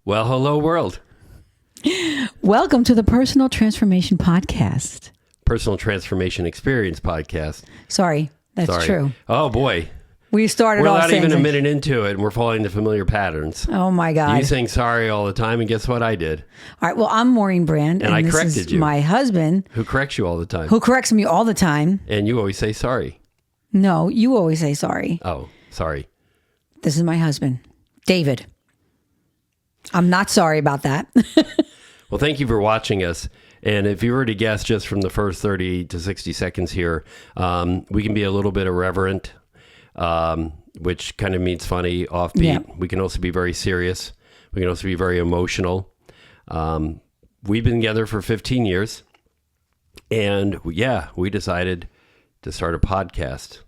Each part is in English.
Well, hello, world. Welcome to the Personal Transformation Podcast. Personal Transformation Experience Podcast. Sorry, that's true. Oh, boy. We started We're off not saying even a minute into it, and we're falling into familiar patterns. Oh, my God. You saying sorry all the time, and guess what I did? All right, well, I'm Maureen Brand, And I this corrected is you. my husband, Who corrects you all the time. who corrects me all the time. And you always say sorry. No, you always say sorry. Oh, sorry. This is my husband, David. I'm not sorry about that. Well, thank you for watching us. And if you were to guess just from the first 30 to 60 seconds here, we can be a little bit irreverent, which kind of means funny, offbeat. Yeah. We can also be very serious. We can also be very emotional. We've been together for 15 years. And we decided to start a podcast.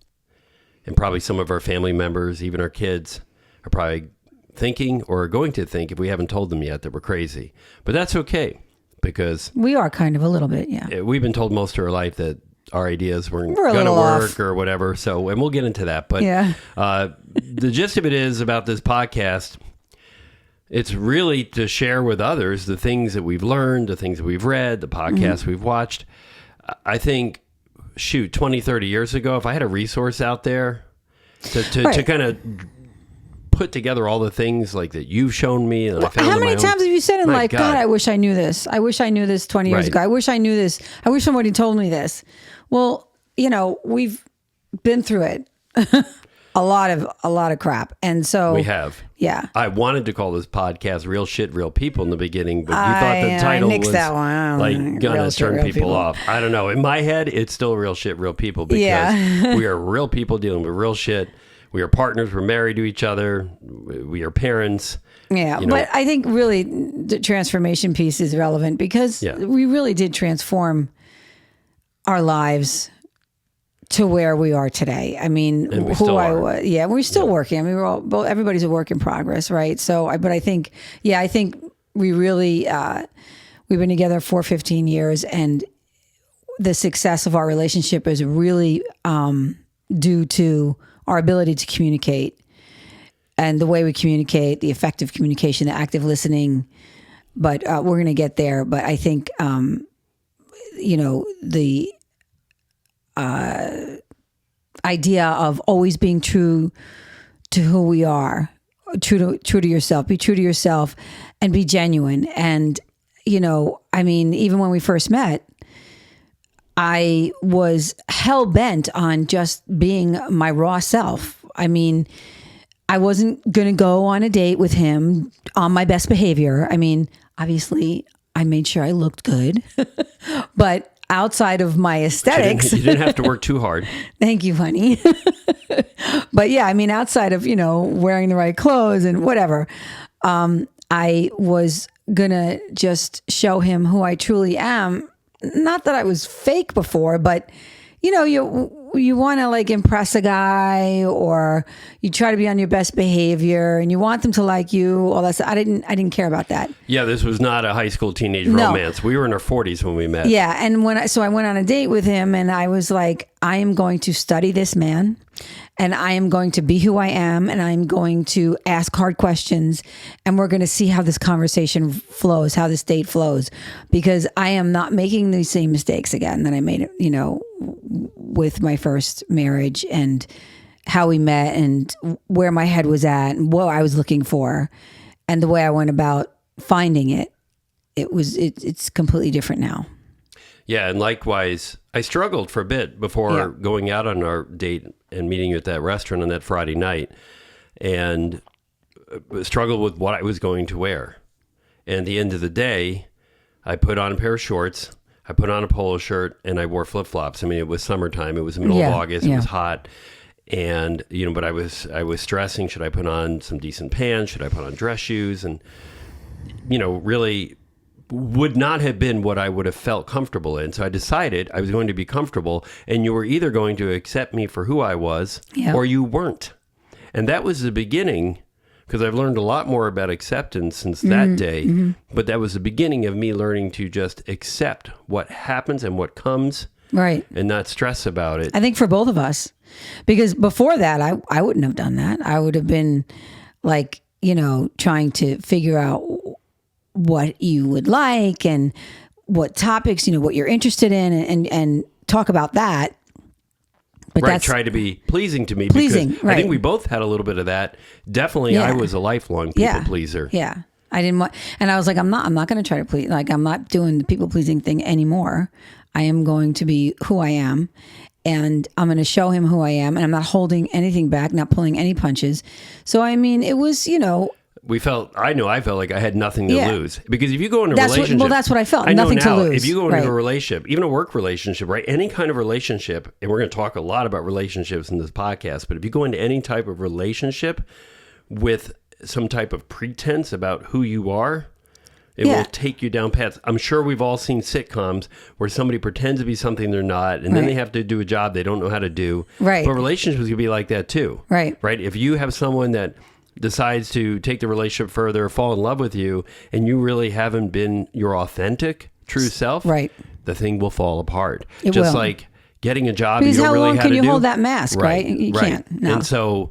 And probably some of our family members, even our kids, are probably thinking or are going to think, if we haven't told them yet, that we're crazy. But that's okay, because We are kind of a little bit, yeah. we've been told most of our life that our ideas weren't We're a going to little work off. or whatever. So, and we'll get into that. But Yeah. the gist of it is about this podcast, it's really to share with others the things that we've learned, the things that we've read, the podcasts we've watched. I think, 20, 30 years ago, if I had a resource out there to kind of put together all the things like that you've shown me, and I found How on my many own. times have you said in My life, God, I wish I knew this. I wish I knew this 20 years Right. ago. I wish I knew this. I wish somebody told me this. Well, we've been through it. a lot of crap. And so We have. Yeah. I wanted to call this podcast "Real Shit, Real People" in the beginning, but you thought the title nixed was that one. I don't like know. gonna Real Shit, turn Real people People. off. I don't know. In my head, it's still "Real Shit, Real People" because Yeah. we are real people dealing with real shit. We are partners. We're married to each other. We are parents. Yeah. You know. But I think really the transformation piece is relevant because Yeah. we really did transform our lives to where we are today. I mean, And we who still I are. was. Yeah, we're still working. I mean, everybody's a work in progress, right? So, but I think we really, we've been together for 15 years, and the success of our relationship is really due to our ability to communicate and the way we communicate, the effective communication, the active listening. But we're going to get there. But I think, the idea of always being true to who we are, true to yourself, be true to yourself and be genuine. And, even when we first met, I was hell bent on just being my raw self. I mean, I wasn't going to go on a date with him on my best behavior. I mean, obviously I made sure I looked good, but outside of my aesthetics, You didn't have to work too hard. thank you, honey. But yeah, I mean, outside of, wearing the right clothes and whatever, I was going to just show him who I truly am. Not that I was fake before, but you want to like impress a guy, or you try to be on your best behavior and you want them to like you, all that stuff. I didn't care about that. Yeah, this was not a high school teenage No. romance. We were in our 40s when we met. Yeah. And I went on a date with him, and I was like, I am going to study this man, and I am going to be who I am, and I'm going to ask hard questions, and we're going to see how this conversation flows, how this date flows, because I am not making the same mistakes again that I made, with my first marriage, and how we met, and where my head was at, and what I was looking for, and the way I went about finding it. It's completely different now. Yeah, and likewise, I struggled for a bit before going out on our date and meeting you at that restaurant on that Friday night, and struggled with what I was going to wear. And at the end of the day, I put on a pair of shorts, I put on a polo shirt, and I wore flip-flops. I mean, it was summertime. It was the middle of August. It was hot. And, but I was stressing, should I put on some decent pants? Should I put on dress shoes? And, really would not have been what I would have felt comfortable in. So I decided I was going to be comfortable, and you were either going to accept me for who I was or you weren't. And that was the beginning, because I've learned a lot more about acceptance since that day. But that was the beginning of me learning to just accept what happens and what comes, Right. and not stress about it. I think for both of us, because before that, I wouldn't have done that. I would have been like, trying to figure out what you would like and what topics, what you're interested in, and talk about that. But right, try to be pleasing to me. Because I think we both had a little bit of that. Definitely, I was a lifelong people pleaser. Yeah, I didn't want, and I was like, I'm not going to try to please. Like, I'm not doing the people pleasing thing anymore. I am going to be who I am, and I'm going to show him who I am, and I'm not holding anything back, not pulling any punches. So, I mean, it was, I felt like I had nothing to lose, because if you go into a relationship, that's what I felt. Nothing to lose. If you go into a relationship, even a work relationship, right? Any kind of relationship, and we're going to talk a lot about relationships in this podcast, but if you go into any type of relationship with some type of pretense about who you are, it will take you down paths. I'm sure we've all seen sitcoms where somebody pretends to be something they're not, and then they have to do a job they don't know how to do. Right. But relationships can be like that too. Right. Right. If you have someone that decides to take the relationship further, fall in love with you, and you really haven't been your authentic, true self, right, the thing will fall apart. It Just will. Like getting a job because you don't how really long how can to you do. hold that mask, right? You can't. No. And so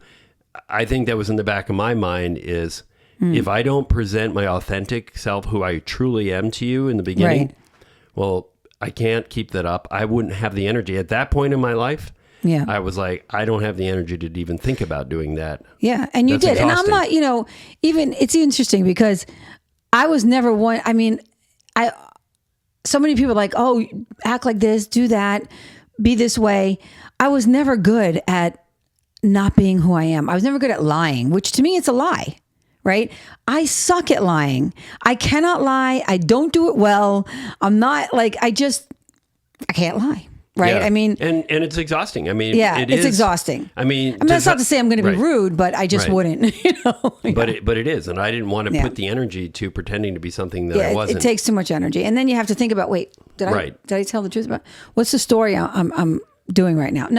I think that was in the back of my mind is if I don't present my authentic self, who I truly am to you in the beginning, well, I can't keep that up. I wouldn't have the energy. At that point in my life, I was like, I don't have the energy to even think about doing that. Yeah, and you did. Exhausting. And I'm not, even, it's interesting because I was never one, so many people are like, oh, act like this, do that, be this way. I was never good at not being who I am. I was never good at lying, which to me, it's a lie. Right? I suck at lying. I cannot lie. I don't do it well. I'm not like, I can't lie. Right. Yeah. I mean, and it's exhausting. I mean, it's exhausting. I mean, that's not to say I'm going to be rude, but I just wouldn't, But it is. And I didn't want to put the energy to pretending to be something that I wasn't. It takes too much energy. And then you have to think about, wait, did I tell the truth about what's the story I'm doing right now?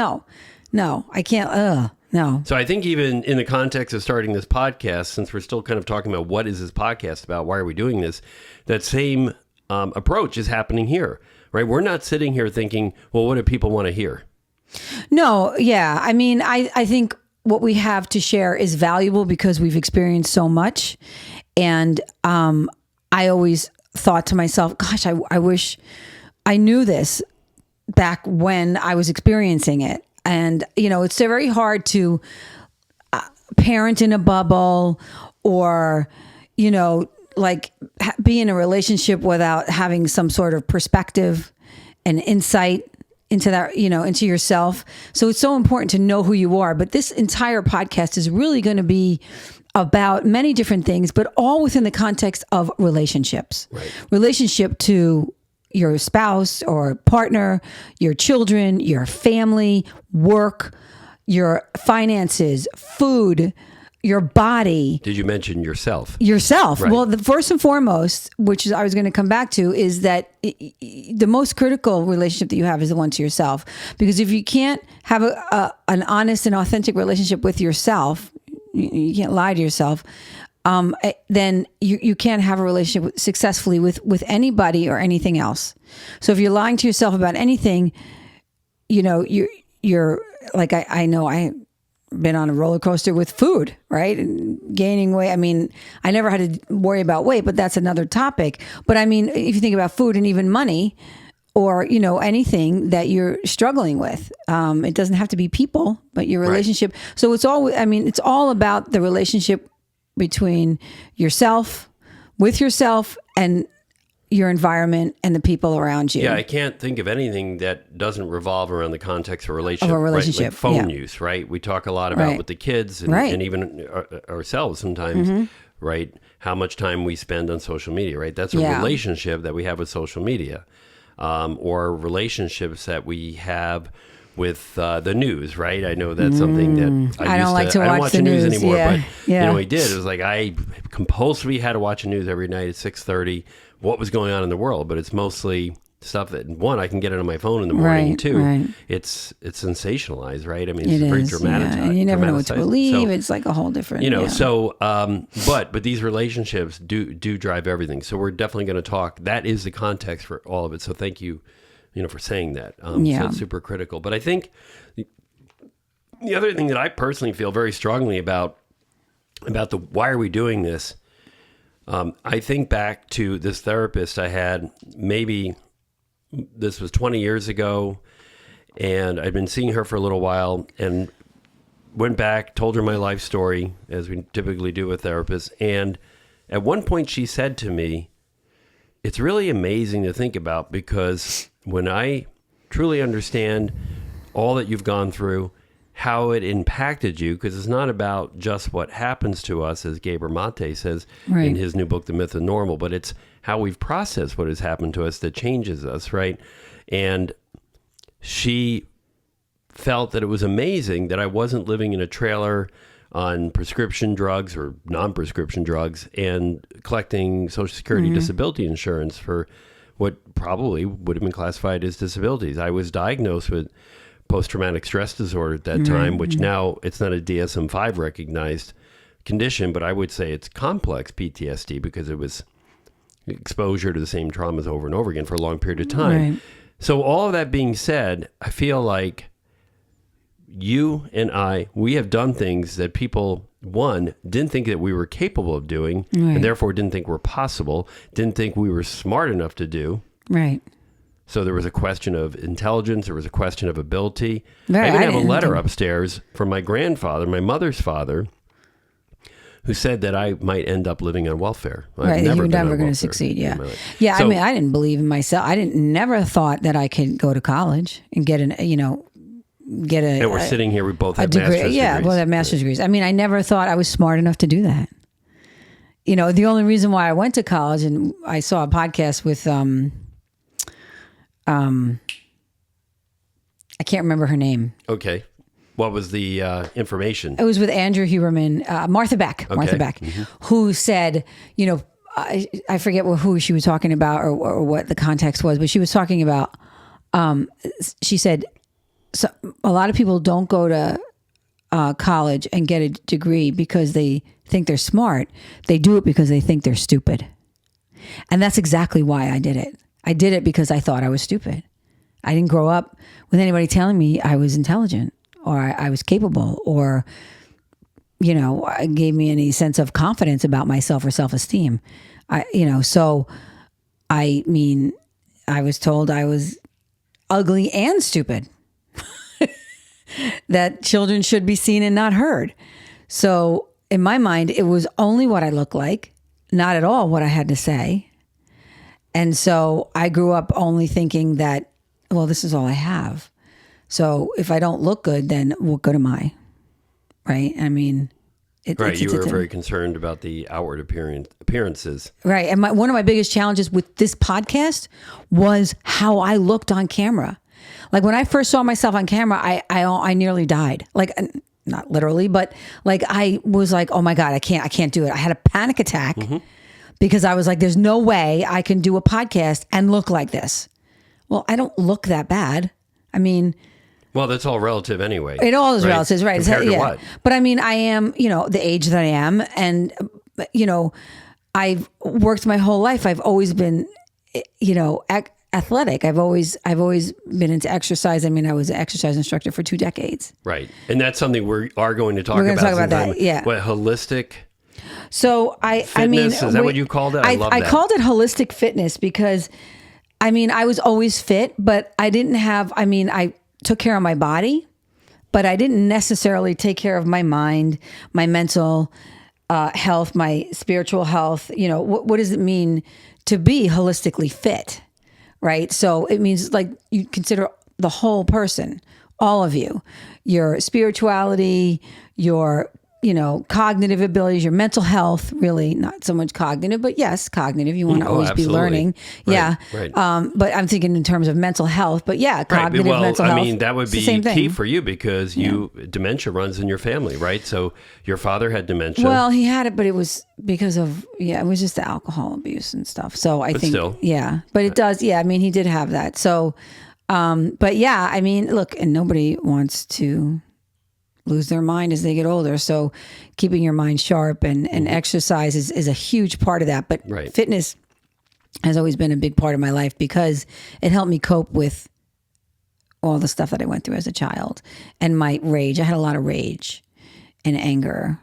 No, I can't. No. So I think even in the context of starting this podcast, since we're still kind of talking about what is this podcast about, why are we doing this, that same approach is happening here, right? We're not sitting here thinking, well, what do people want to hear? No, yeah. I mean, I think what we have to share is valuable because we've experienced so much. And I always thought to myself, gosh, I wish I knew this back when I was experiencing it. And, it's very hard to parent in a bubble or, like be in a relationship without having some sort of perspective and insight into that, into yourself. So it's so important to know who you are. But this entire podcast is really going to be about many different things, but all within the context of relationships. Right. Relationship to your spouse or partner, your children, your family, work, your finances, food, your body. Did you mention yourself? Yourself. Right. Well, the first and foremost, which is I was going to come back to, is that the most critical relationship that you have is the one to yourself. Because if you can't have an honest and authentic relationship with yourself, you can't lie to yourself, then you can't have a relationship successfully with anybody or anything else. So if you're lying to yourself about anything, you're like, I know I been on a roller coaster with food, right? And gaining weight. I mean, I never had to worry about weight, but that's another topic. But I mean, if you think about food and even money or, anything that you're struggling with, it doesn't have to be people, but your relationship. Right. So it's all about the relationship between yourself, with yourself, and your environment and the people around you. Yeah, I can't think of anything that doesn't revolve around the context of a relationship. Right? Like phone use, right? We talk a lot about with the kids and even ourselves sometimes, right? How much time we spend on social media, right? That's a relationship that we have with social media, or relationships that we have with the news, right? I know that's something that I don't watch the news anymore, but we did. It was like I compulsively had to watch the news every night at 6:30. What was going on in the world? But it's mostly stuff that one, I can get it on my phone in the morning. Two, it's sensationalized, right? I mean, it's very dramatic. And you never know what to believe. So, it's like a whole different, So, but these relationships do drive everything. So we're definitely going to talk. That is the context for all of it. So thank you. For saying that. So it's super critical. But I think the other thing that I personally feel very strongly about the why are we doing this, I think back to this therapist I had, maybe this was 20 years ago, and I'd been seeing her for a little while, and went back, told her my life story, as we typically do with therapists. And at one point she said to me, it's really amazing to think about, because when I truly understand all that you've gone through, how it impacted you, because it's not about just what happens to us, as Gabor Mate says in his new book, The Myth of Normal, but it's how we've processed what has happened to us that changes us, right? And she felt that it was amazing that I wasn't living in a trailer on prescription drugs or non-prescription drugs and collecting Social Security disability insurance for what probably would have been classified as disabilities. I was diagnosed with post-traumatic stress disorder at that time, which now it's not a DSM-5 recognized condition, but I would say it's complex PTSD because it was exposure to the same traumas over and over again for a long period of time. Right. So all of that being said, I feel like you and we have done things that people, one, didn't think that we were capable of doing, and therefore didn't think were possible, didn't think we were smart enough to do. Right. So there was a question of intelligence. There was a question of ability. Right. I even have a letter upstairs from my grandfather, my mother's father, who said that I might end up living on welfare. Right, you're never going to succeed. Yeah, yeah. So, I mean, I didn't believe in myself. I never thought that I could go to college and get an, get a. And we're sitting here. We both have master's degrees. Yeah, both have master's degrees. I mean, I never thought I was smart enough to do that. The only reason why I went to college, and I saw a podcast with I can't remember her name. Okay. What was the information? It was with Andrew Huberman, Martha Beck, who said, I forget who she was talking about or what the context was, but she was talking about, she said, so a lot of people don't go to college and get a degree because they think they're smart. They do it because they think they're stupid. And that's exactly why I did it. I did it because I thought I was stupid. I didn't grow up with anybody telling me I was intelligent or I was capable or, gave me any sense of confidence about myself or self-esteem. So I mean, I was told I was ugly and stupid, that children should be seen and not heard. So in my mind, it was only what I looked like, not at all what I had to say. And so I grew up only thinking that, well, this is all I have. So if I don't look good, then what good am I? Right? I mean, you were very concerned about the outward appearances. Right. And one of my biggest challenges with this podcast was how I looked on camera. Like when I first saw myself on camera, I nearly died. Like, not literally, but like I was like, oh my God, I can't do it. I had a panic attack because I was like, there's no way I can do a podcast and look like this. Well, I don't look that bad. I mean, well, that's all relative anyway. It all is relative, right? Compared to what? But I mean, I am, the age that I am, and I've worked my whole life. I've always been, athletic. I've always been into exercise. I mean, I was an exercise instructor for 2 decades. Right, and that's something we are going to talk about. We're going to talk about that. Yeah. What, holistic? So fitness, is that what you called it? I love that. I called it holistic fitness because, I mean, I was always fit, but I didn't have. I mean, I took care of my body, but I didn't necessarily take care of my mind, my mental health, my spiritual health. What does it mean to be holistically fit, right? So it means like you consider the whole person, all of you, your spirituality, your cognitive abilities, your mental health, really not so much cognitive, but yes, cognitive. You want to always be learning. Right, yeah. Right. But I'm thinking in terms of mental health, but yeah, cognitive, mental health. I mean, that would be key for you because dementia runs in your family, right? So your father had dementia. Well, he had it, but it was because of, it was just the alcohol abuse and stuff. So I think, but it does. Yeah. I mean, he did have that. So, but yeah, I mean, look, and nobody wants to lose their mind as they get older. So keeping your mind sharp and exercise is a huge part of that. But fitness has always been a big part of my life because it helped me cope with all the stuff that I went through as a child and my rage. I had a lot of rage and anger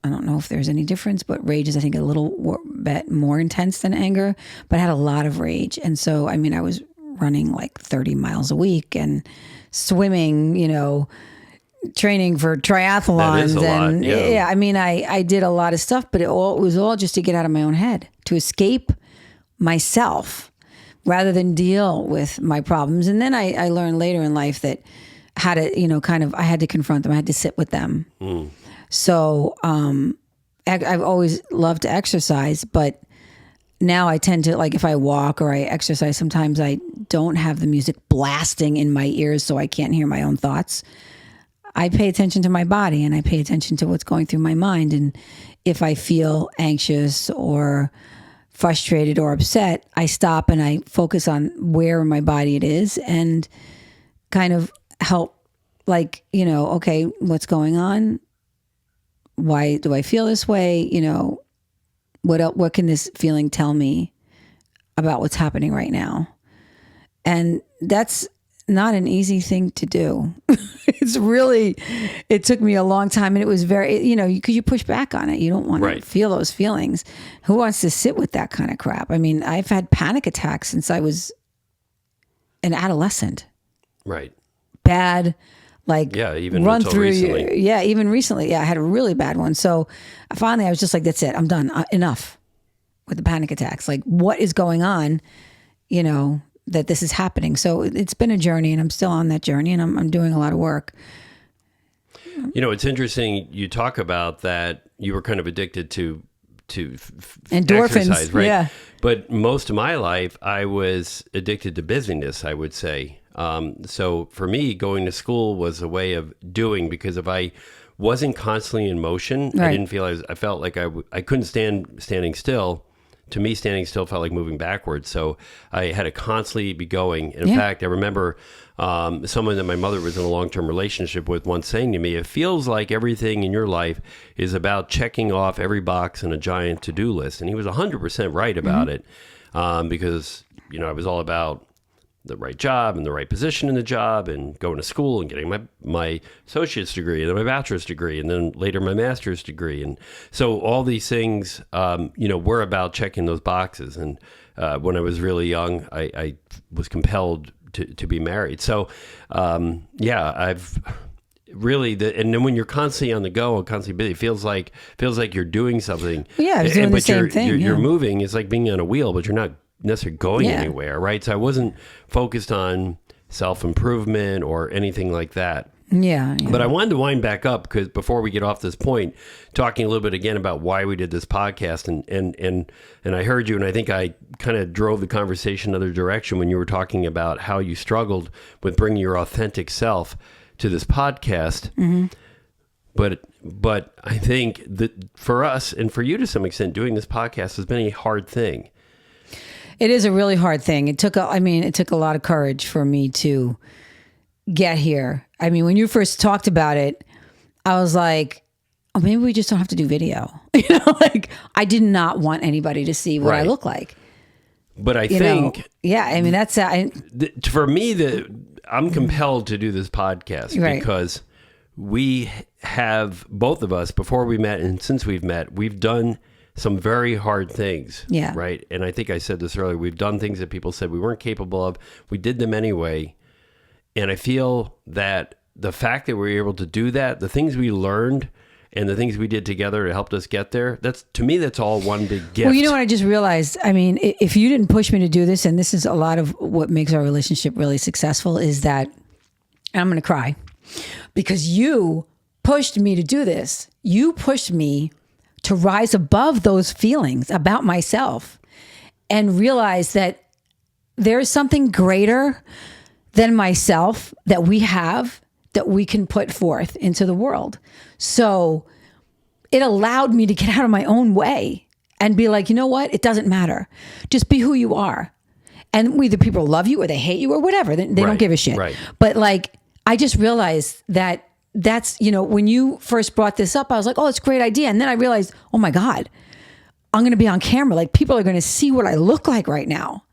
I don't know if there's any difference, but rage is, I think, a little bit more intense than anger, but I had a lot of rage. And so, I mean, I was running like 30 miles a week and swimming, training for triathlons. That is a lot, yeah. I mean, I did a lot of stuff, but it was all just to get out of my own head, to escape myself rather than deal with my problems. And then I learned later in life that how to, I had to confront them. I had to sit with them. So I've always loved to exercise, but now I tend to, like, if I walk or I exercise, sometimes I don't have the music blasting in my ears so I can't hear my own thoughts. I pay attention to my body and I pay attention to what's going through my mind. And if I feel anxious or frustrated or upset, I stop and I focus on where in my body it is and kind of help, like, okay, what's going on? Why do I feel this way? What can this feeling tell me about what's happening right now? And that's not an easy thing to do. It took me a long time, and it was very, because you push back on it. You don't want to feel those feelings. Who wants to sit with that kind of crap? I mean, I've had panic attacks since I was an adolescent. Right. Bad. Like, even run until through recently. Even recently. I had a really bad one. So finally I was just like, that's it. I'm done. Enough with the panic attacks. Like, what is going on, that this is happening? So it's been a journey, and I'm still on that journey, and I'm doing a lot of work. It's interesting. You talk about that you were kind of addicted to endorphins, exercise, right? Yeah. But most of my life, I was addicted to busyness, I would say. So for me, going to school was a way of doing, because if I wasn't constantly in motion, I didn't feel I felt like I couldn't standing still. To me, standing still felt like moving backwards. So I had to constantly be going. In fact, I remember someone that my mother was in a long-term relationship with once saying to me, it feels like everything in your life is about checking off every box in a giant to-do list. And he was 100% right about it, because, I was all about the right job and the right position in the job and going to school and getting my associate's degree and then my bachelor's degree and then later my master's degree. And so all these things, were about checking those boxes. And when I was really young, I was compelled to be married. So, I've really, and then when you're constantly on the go and constantly busy, it feels like you're doing something. Yeah, I was doing the same thing. You're moving. It's like being on a wheel, but you're not necessarily going anywhere, right? So I wasn't focused on self-improvement or anything like that. Yeah. But I wanted to wind back up, because before we get off this point, talking a little bit again about why we did this podcast, and I heard you, and I think I kind of drove the conversation another direction when you were talking about how you struggled with bringing your authentic self to this podcast. Mm-hmm. But I think that for us, and for you to some extent, doing this podcast has been a hard thing. It is a really hard thing. It took a lot of courage for me to get here. I mean, when you first talked about it, I was like, oh, maybe we just don't have to do video. Like, I did not want anybody to see what I look like. But I think, that's for me, I'm compelled to do this podcast because we have, both of us, before we met and since we've met, we've done some very hard things. Yeah. Right. And I think I said this earlier. We've done things that people said we weren't capable of. We did them anyway. And I feel that the fact that we were able to do that, the things we learned and the things we did together to help us get there, to me, that's all one big gift. Well, you know what I just realized? I mean, if you didn't push me to do this, and this is a lot of what makes our relationship really successful, is that, and I'm going to cry, because you pushed me to do this. You pushed me to rise above those feelings about myself and realize that there's something greater than myself that we have, that we can put forth into the world. So it allowed me to get out of my own way and be like, you know what? It doesn't matter. Just be who you are. And either people love you or they hate you or whatever. They don't give a shit. Right. But like, I just realized that that's, when you first brought this up, I was like, oh, it's a great idea. And then I realized, oh my God, I'm going to be on camera. Like, people are going to see what I look like right now.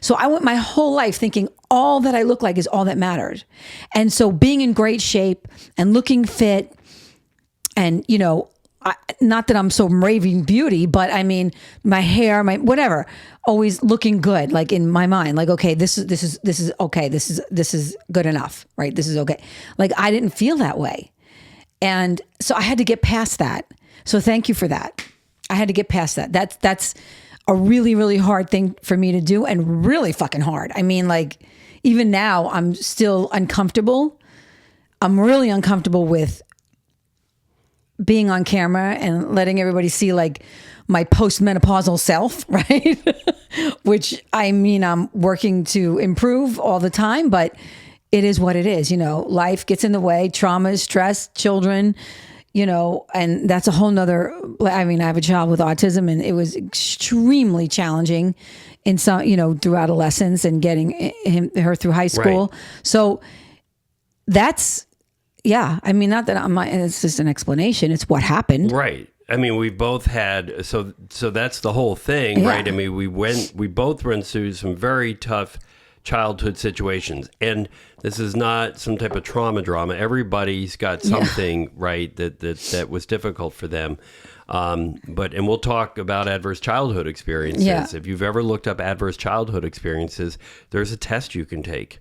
So I went my whole life thinking all that I look like is all that mattered. And so being in great shape and looking fit and, not that I'm so raving beauty, but I mean, my hair, my whatever, always looking good, like in my mind, like, okay, this is okay. This is good enough, right? This is okay. Like I didn't feel that way. And so I had to get past that. So thank you for that. I had to get past that. That's a really, really hard thing for me to do, and really fucking hard. I mean, like, even now I'm still uncomfortable. I'm really uncomfortable with being on camera and letting everybody see like my postmenopausal self, right? Which I mean, I'm working to improve all the time, but it is what it is. You know, life gets in the way, trauma, stress, children, you know, and that's a whole nother, I mean, I have a child with autism, and it was extremely challenging in some, you know, through adolescence and getting her through high school. Right. So that's, yeah, I mean, not that it's just an explanation. It's what happened. Right. I mean, we both had, so that's the whole thing, yeah. Right? I mean, we both went through some very tough childhood situations, and this is not some type of drama. Everybody's got something, yeah. Right, that was difficult for them. And we'll talk about adverse childhood experiences. Yeah. If you've ever looked up adverse childhood experiences, there's a test you can take.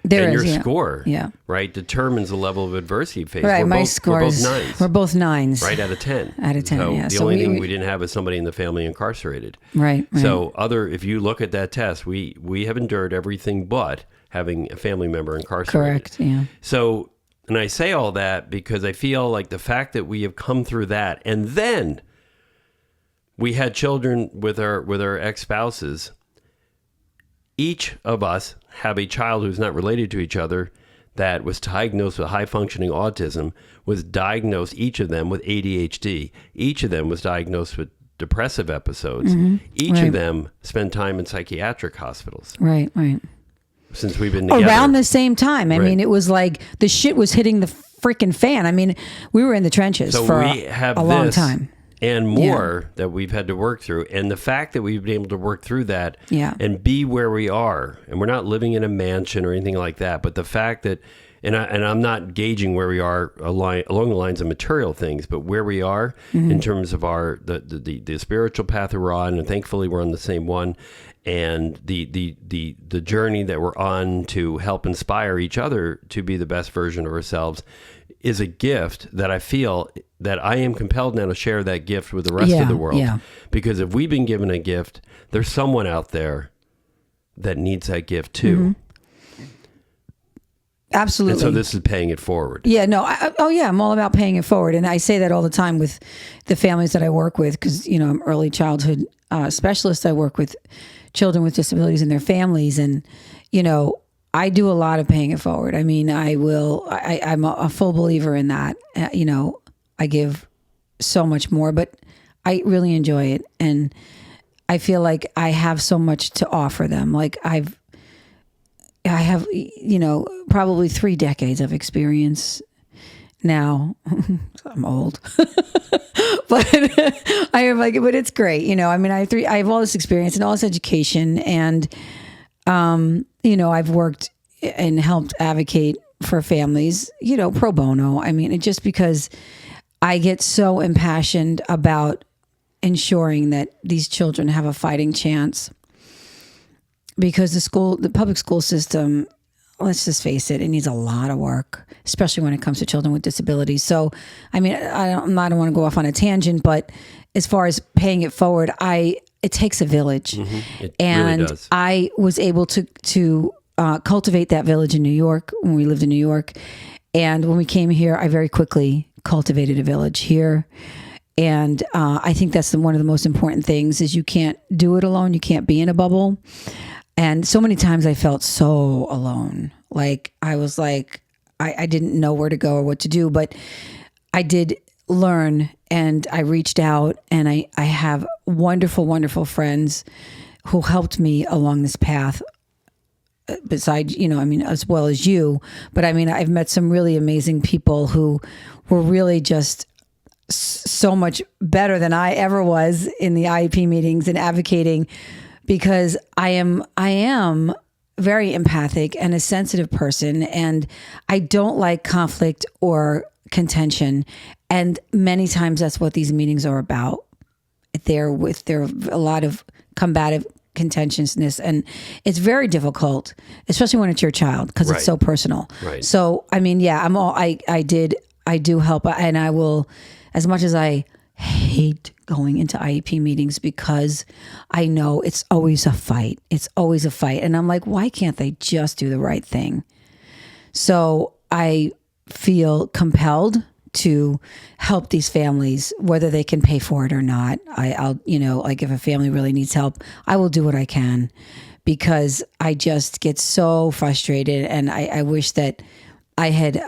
Your score, yeah. Right, determines the level of adversity faced. Right, my scores. We're both nines. Right, out of 10. Out of 10, so yeah. The only thing we didn't have is somebody in the family incarcerated. Right. So if you look at that test, we have endured everything but having a family member incarcerated. Correct, yeah. So, and I say all that because I feel like the fact that we have come through that, and then we had children with our ex-spouses. Each of us have a child who's not related to each other that was diagnosed with high-functioning autism, was diagnosed, each of them, with ADHD. Each of them was diagnosed with depressive episodes. Mm-hmm. Each of them spent time in psychiatric hospitals. Right. Since we've been together. Around the same time. I mean, it was like the shit was hitting the freaking fan. I mean, we were in the trenches for a long time. And more that we've had to work through. And the fact that we've been able to work through that and be where we are, and we're not living in a mansion or anything like that, but the fact that, and I'm not gauging where we are along the lines of material things, but where we are in terms of the spiritual path we're on, and thankfully we're on the same one, and the journey that we're on to help inspire each other to be the best version of ourselves is a gift that I feel that I am compelled now to share that gift with the rest of the world. Yeah. Because if we've been given a gift, there's someone out there that needs that gift too. Mm-hmm. Absolutely. And so this is paying it forward. Yeah, no. I'm all about paying it forward. And I say that all the time with the families that I work with, because, you know, I'm early childhood specialist. I work with children with disabilities and their families. And, you know, I do a lot of paying it forward. I mean, I'm a full believer in that. You know, I give so much more, but I really enjoy it. And I feel like I have so much to offer them. Like I have, you know, probably 3 decades of experience now. I'm old, but but it's great. You know, I mean, I have all this experience and all this education, and, you know, I've worked and helped advocate for families, you know, pro bono. I mean, just because I get so impassioned about ensuring that these children have a fighting chance, because the public school system, let's just face it needs a lot of work, especially when it comes to children with disabilities. So, I mean, I don't want to go off on a tangent, but as far as paying it forward, it takes a village. Mm-hmm. It really does. I was able to cultivate that village in New York when we lived in New York. And when we came here, I very quickly cultivated a village here. And I think that's one of the most important things is you can't do it alone. You can't be in a bubble. And so many times I felt so alone. Like I was like, I didn't know where to go or what to do, but I did learn, and I reached out, and I have wonderful, wonderful friends who helped me along this path. Besides, you know, I mean, as well as you, but I mean, I've met some really amazing people who were really just so much better than I ever was in the IEP meetings and advocating, because I am very empathic and a sensitive person, and I don't like conflict or contention. And many times that's what these meetings are about. There are a lot of combative contentiousness, and it's very difficult, especially when it's your child, because it's so personal. Right. So, I mean, yeah, I do help, and I will, as much as I hate going into IEP meetings, because I know it's always a fight. It's always a fight. And I'm like, why can't they just do the right thing? So I feel compelled to help these families, whether they can pay for it or not. I'll, like if a family really needs help, I will do what I can, because I just get so frustrated, and I wish that I had,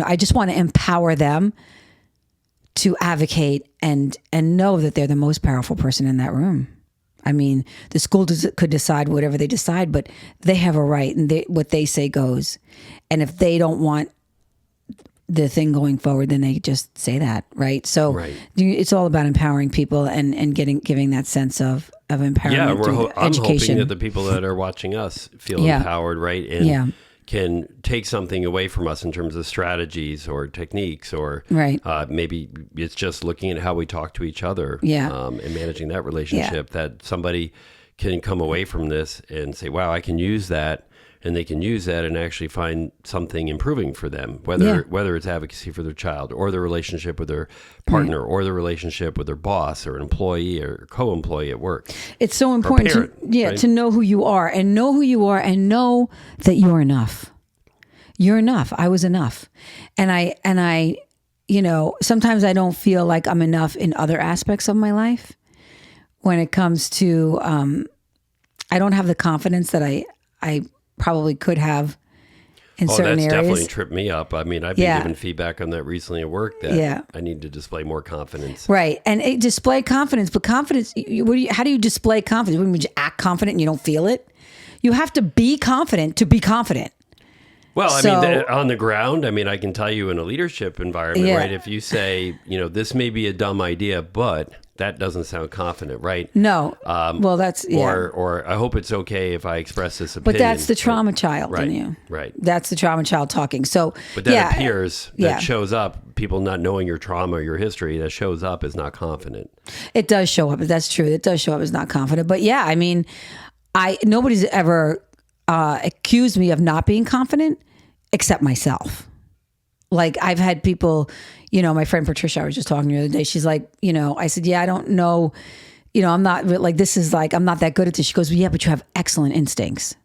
I just want to empower them to advocate and know that they're the most powerful person in that room. I mean, the school could decide whatever they decide, but they have a right, and what they say goes. And if they don't want the thing going forward, then they just say that, right? So it's all about empowering people and giving that sense of empowerment. Yeah, I'm education. hoping that the people that are watching us feel empowered, right? And can take something away from us in terms of strategies or techniques, or maybe it's just looking at how we talk to each other and managing that relationship, that somebody can come away from this and say, wow, I can use that. And they can use that and actually find something improving for them, whether it's advocacy for their child, or their relationship with their partner, or their relationship with their boss or an employee or co-employee at work. It's so important to know who you are, and know that you're enough. You're enough. I was enough. And I, sometimes I don't feel like I'm enough in other aspects of my life. When it comes to, I don't have the confidence that I probably could have in certain areas. Definitely tripped me up. I mean, I've been given feedback on that recently at work, that I need to display more confidence. Right. And display confidence, but confidence, how do you display confidence? When you act confident and you don't feel it? You have to be confident to be confident. Well, I mean, on the ground, I mean, I can tell you in a leadership environment, right? If you say, this may be a dumb idea, but that doesn't sound confident, right? No. Well, that's, Or I hope it's okay if I express this opinion. But that's the trauma child in you. Right. That's the trauma child talking. So, but that appears, that shows up, people not knowing your trauma or your history, that shows up as not confident. It does show up. That's true. It does show up as not confident. But yeah, I mean, nobody's ever accused me of not being confident except myself. Like, I've had people, my friend Patricia, I was just talking to the other day. She's like, I said, I don't know, I'm not like, this is like, I'm not that good at this. She goes, well, yeah, but you have excellent instincts.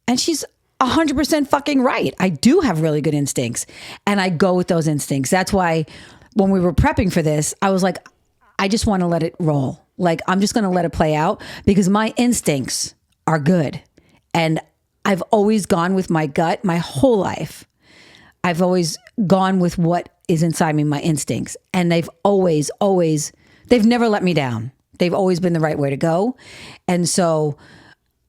And she's 100% fucking right. I do have really good instincts, and I go with those instincts. That's why when we were prepping for this, I was like, I just want to let it roll. Like, I'm just going to let it play out, because my instincts are good. And I've always gone with my gut my whole life. I've always gone with what is inside me, my instincts. And they've never let me down. They've always been the right way to go. And so,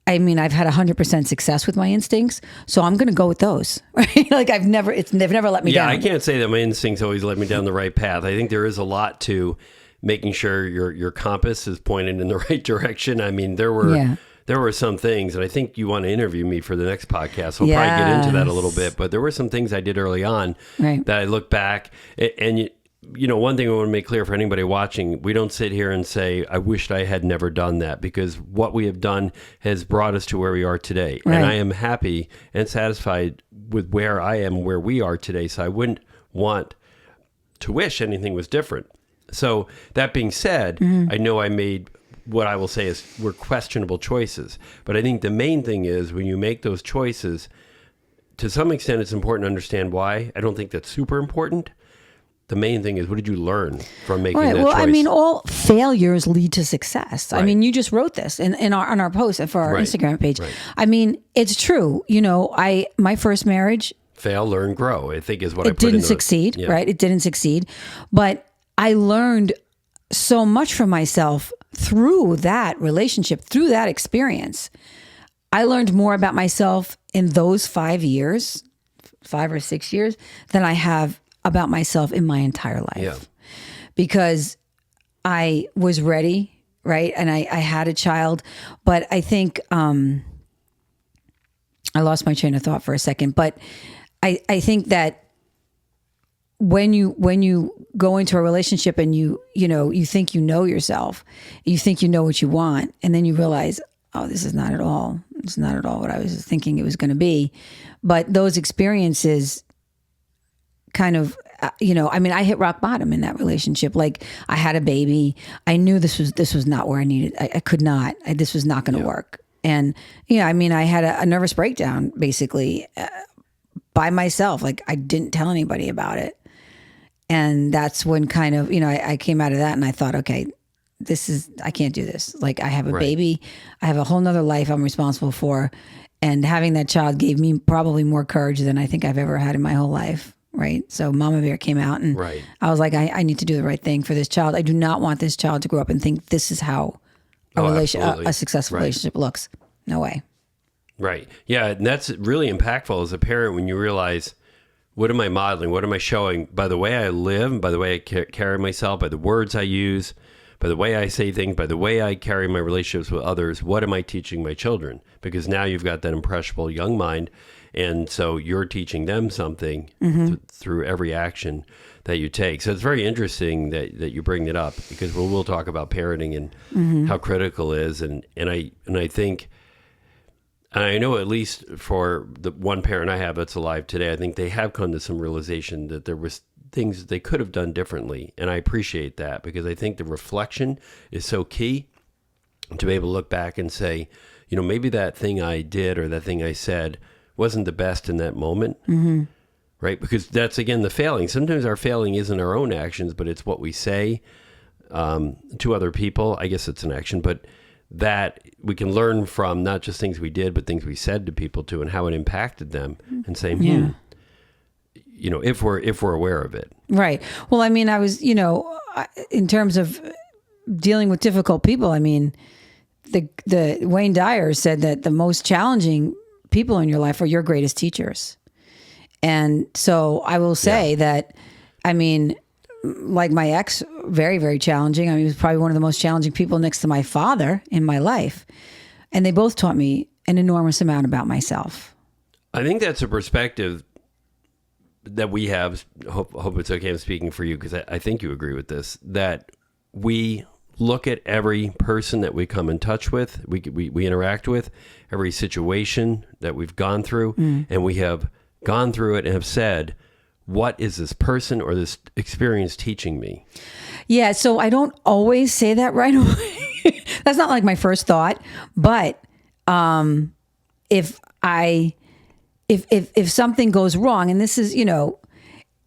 I mean, I've had 100% success with my instincts. So I'm going to go with those, right? Like, they've never let me down. Yeah, I can't say that my instincts always led me down the right path. I think there is a lot to making sure your compass is pointed in the right direction. I mean, there were some things, and I think you want to interview me for the next podcast. We'll probably get into that a little bit, but there were some things I did early on that I look back, and one thing I want to make clear for anybody watching, we don't sit here and say, I wished I had never done that, because what we have done has brought us to where we are today. Right. And I am happy and satisfied with where I am, where we are today. So I wouldn't want to wish anything was different. So that being said, I know I made what I will say were questionable choices. But I think the main thing is, when you make those choices, to some extent, it's important to understand why. I don't think that's super important. The main thing is, what did you learn from making that choice? Well, I mean, all failures lead to success. Right. I mean, you just wrote this on our post for our Instagram page. Right. I mean, it's true. My first marriage, fail, learn, grow, I think is what I put in. It didn't succeed, right? It didn't succeed. But I learned so much from myself through that relationship, through that experience. I learned more about myself in those 5 or 6 years, than I have about myself in my entire life. Yeah. Because I was ready, right? And I had a child, but I think I lost my train of thought for a second. But I think that when you go into a relationship and you think you know yourself, you think you know what you want, and then you realize, oh, this is not at all. It's not at all what I was thinking it was going to be. But those experiences kind of, I hit rock bottom in that relationship. Like, I had a baby. I knew this was not where I needed. I could not. This was not going to work. And I had a nervous breakdown basically by myself. Like, I didn't tell anybody about it. And that's when kind of, I came out of that and I thought, okay, I can't do this. Like, I have a baby, I have a whole nother life I'm responsible for. And having that child gave me probably more courage than I think I've ever had in my whole life. Right. So Mama Bear came out and I was like, I need to do the right thing for this child. I do not want this child to grow up and think this is how a successful relationship looks. No way. Right. Yeah. And that's really impactful as a parent when you realize, what am I modeling? What am I showing? By the way I live, by the way I carry myself, by the words I use, by the way I say things, by the way I carry my relationships with others, what am I teaching my children? Because now you've got that impressionable young mind. And so you're teaching them something through every action that you take. So it's very interesting that you bring it up, because we'll talk about parenting and how critical it is. And I think, and I know at least for the one parent I have that's alive today, I think they have come to some realization that there was things that they could have done differently. And I appreciate that, because I think the reflection is so key to be able to look back and say, maybe that thing I did or that thing I said wasn't the best in that moment. Right? Because that's, again, the failing. Sometimes our failing isn't our own actions, but it's what we say to other people. I guess it's an action, but that we can learn from not just things we did, but things we said to people too, and how it impacted them, and say, if we're aware of it. Right. Well, I was, in terms of dealing with difficult people, the Wayne Dyer said that the most challenging people in your life are your greatest teachers. And so I will say that, like my ex, very, very challenging. He was probably one of the most challenging people next to my father in my life. And they both taught me an enormous amount about myself. I think that's a perspective that we have. Hope it's okay I'm speaking for you, because I think you agree with this, that we look at every person that we come in touch with, we interact with, every situation that we've gone through, and we have gone through it and have said, what is this person or this experience teaching me? Yeah, so I don't always say that right away. That's not like my first thought, but if something goes wrong, and this is,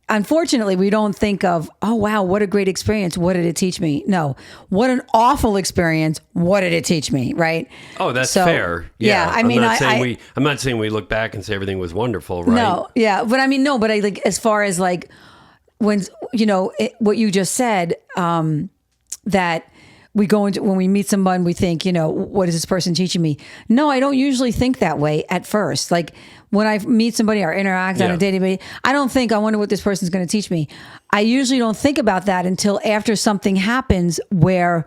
unfortunately, we don't think of, oh, wow, what a great experience. What did it teach me? No, what an awful experience. What did it teach me? Right. Oh, that's fair. Yeah. I'm not saying we look back and say everything was wonderful. Right. No. Yeah. But I like, as far as like when, what you just said, that we go into, when we meet someone, we think, what is this person teaching me? No, I don't usually think that way at first. Like, when I meet somebody or interact on a dating basis, I don't think, I wonder what this person's going to teach me. I usually don't think about that until after something happens where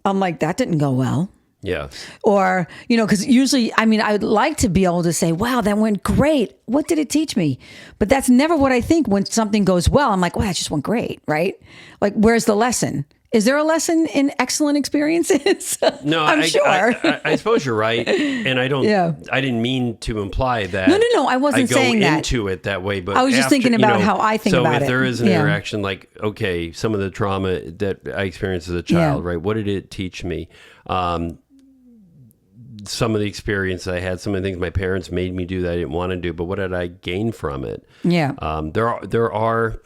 I'm like, that didn't go well. Yeah. Or, because usually, I would like to be able to say, wow, that went great. What did it teach me? But that's never what I think when something goes well. I'm like, wow, that just went great, right? Like, where's the lesson? Is there a lesson in excellent experiences? No, I'm sure. I suppose you're right, and I don't. Yeah. I didn't mean to imply that. No. I wasn't saying that. I go into it that way, but I was just thinking about how I think about it. So if there is an interaction, like, okay, some of the trauma that I experienced as a child, right? What did it teach me? Some of the experience I had, some of the things my parents made me do that I didn't want to do, but what did I gain from it? Yeah. There are.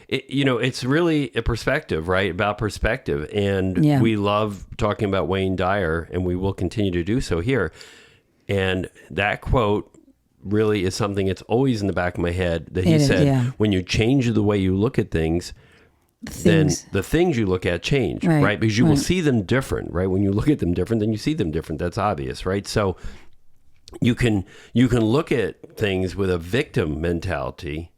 It's really a perspective, right? About perspective. And we love talking about Wayne Dyer, and we will continue to do so here. And that quote really is something that's always in the back of my head, that he said, when you change the way you look at things, then the things you look at change, right? Because you will see them different, right? When you look at them different, then you see them different. That's obvious, right? So you can look at things with a victim mentality.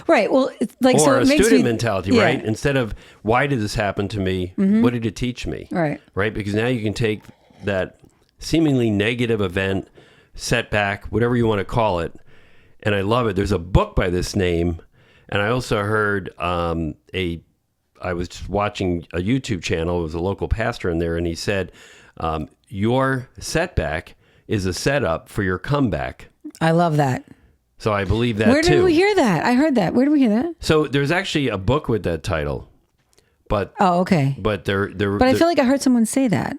Right. Well, it's like, or so a student mentality, right? Instead of, why did this happen to me? What did it teach me? Right. Right. Because now you can take that seemingly negative event, setback, whatever you want to call it. And I love it. There's a book by this name, And I also heard I was just watching a YouTube channel. It was a local pastor in there, and he said, your setback is a setup for your comeback. I love that. So I believe that Where did too. we hear that? I heard that. Where did we hear that? So there's actually a book with that title. But okay. But I feel like I heard someone say that.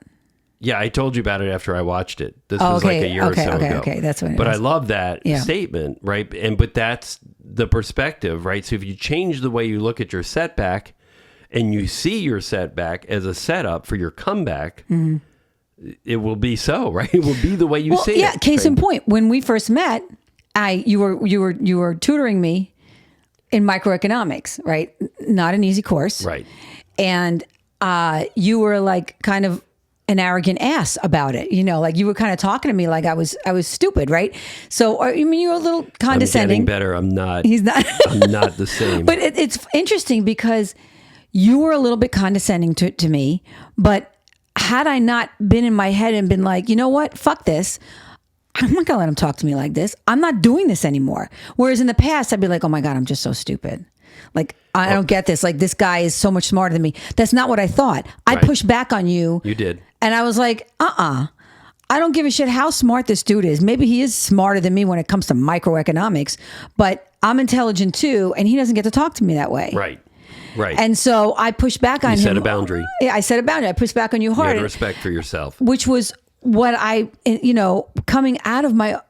Yeah, I told you about it after I watched it. This was like a year or so ago. Okay, that's what it But was. I love that statement, right? But that's the perspective, right? So if you change the way you look at your setback and you see your setback as a setup for your comeback, it will be so, right? It will be the way you see it. Yeah, case in point, when we first met, you were tutoring me in microeconomics, right? Not an easy course. Right. And you were like kind of an arrogant ass about it, like you were kind of talking to me like I was stupid, right? So I mean, you're a little condescending. I'm getting better. I'm not. He's not. I'm not the same. But it's interesting because you were a little bit condescending to me. But had I not been in my head and been like, you know what, fuck this. I'm not gonna let him talk to me like this. I'm not doing this anymore. Whereas in the past, I'd be like, oh my God, I'm just so stupid. Like, I don't get this. Like, this guy is so much smarter than me. That's not what I thought. I pushed back on you. You did. And I was like, I don't give a shit how smart this dude is. Maybe he is smarter than me when it comes to microeconomics, but I'm intelligent too, and he doesn't get to talk to me that way. Right. Right. And so I pushed back on him. You set a boundary. Yeah, I set a boundary. I pushed back on you hard. You had respect for yourself. Which was what coming out of my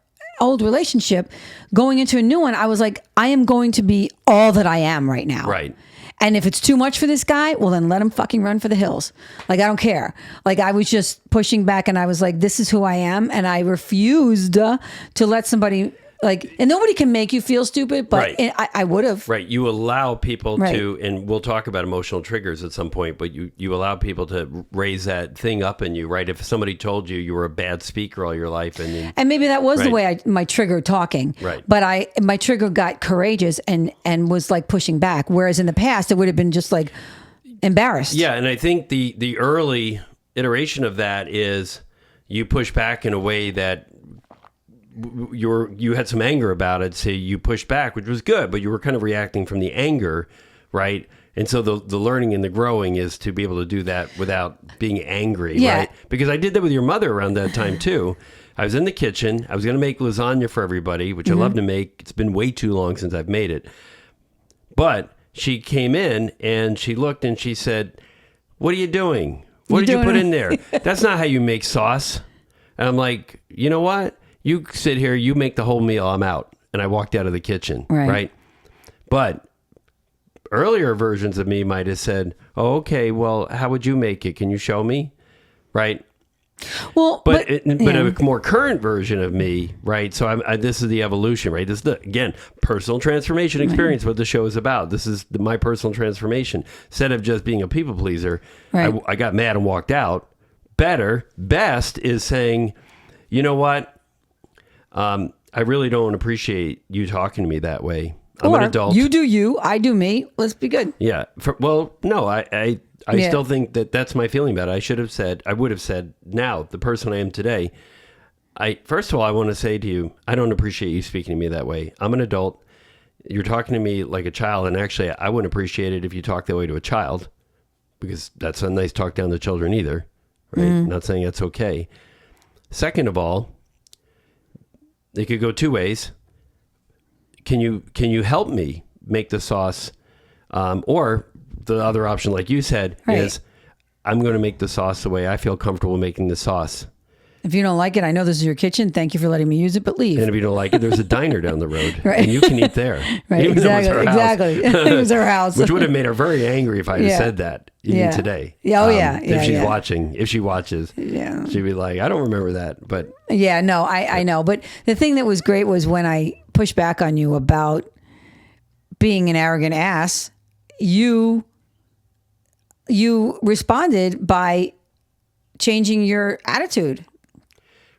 old relationship, going into a new one, I was like, I am going to be all that I am right now. Right. And if it's too much for this guy, well, then let him fucking run for the hills. Like, I don't care. Like, I was just pushing back and I was like, this is who I am. And I refused to let somebody and nobody can make you feel stupid, but I would have. Right. You allow people to, and we'll talk about emotional triggers at some point, but you allow people to raise that thing up in you, right? If somebody told you were a bad speaker all your life and maybe that was the way my trigger talking. Right. But my trigger got courageous and was like pushing back. Whereas in the past, it would have been just like embarrassed. Yeah. And I think the early iteration of that is you push back in a way that you had some anger about it, so you pushed back, which was good, but you were kind of reacting from the anger, right? And so the learning and the growing is to be able to do that without being angry, right? Because I did that with your mother around that time too. I was in the kitchen. I was going to make lasagna for everybody, which I love to make. It's been way too long since I've made it. But she came in and she looked and she said, "What are you doing? What did you put in there? That's not how you make sauce." And I'm like, you know what? You sit here, you make the whole meal, I'm out. And I walked out of the kitchen, right? But earlier versions of me might have said, oh, okay, well, how would you make it? Can you show me? Right? Well, but a more current version of me, right? So this is the evolution, right? This is again, personal transformation experience, what the show is about. This is my personal transformation. Instead of just being a people pleaser, I got mad and walked out. Best is saying, you know what? I really don't appreciate you talking to me that way. I'm an adult. You do you, I do me. Let's be good. Yeah. I still think that's my feeling about it. I would have said now, the person I am today, first of all, I want to say to you, I don't appreciate you speaking to me that way. I'm an adult. You're talking to me like a child. And actually, I wouldn't appreciate it if you talk that way to a child, because that's a nice talk down to children either. Right. Not saying that's okay. Second of all, it could go two ways. Can you help me make the sauce? Or the other option, like you said, is I'm going to make the sauce the way I feel comfortable making the sauce. If you don't like it, I know this is your kitchen. Thank you for letting me use it, but leave. And if you don't like it, there's a diner down the road, and you can eat there. Right, exactly. It was her house. Which would have made her very angry if I had said that, even today. Yeah, if she's watching, if she watches, she'd be like, I don't remember that. But yeah, no, I know. But the thing that was great was when I pushed back on you about being an arrogant ass, you responded by changing your attitude.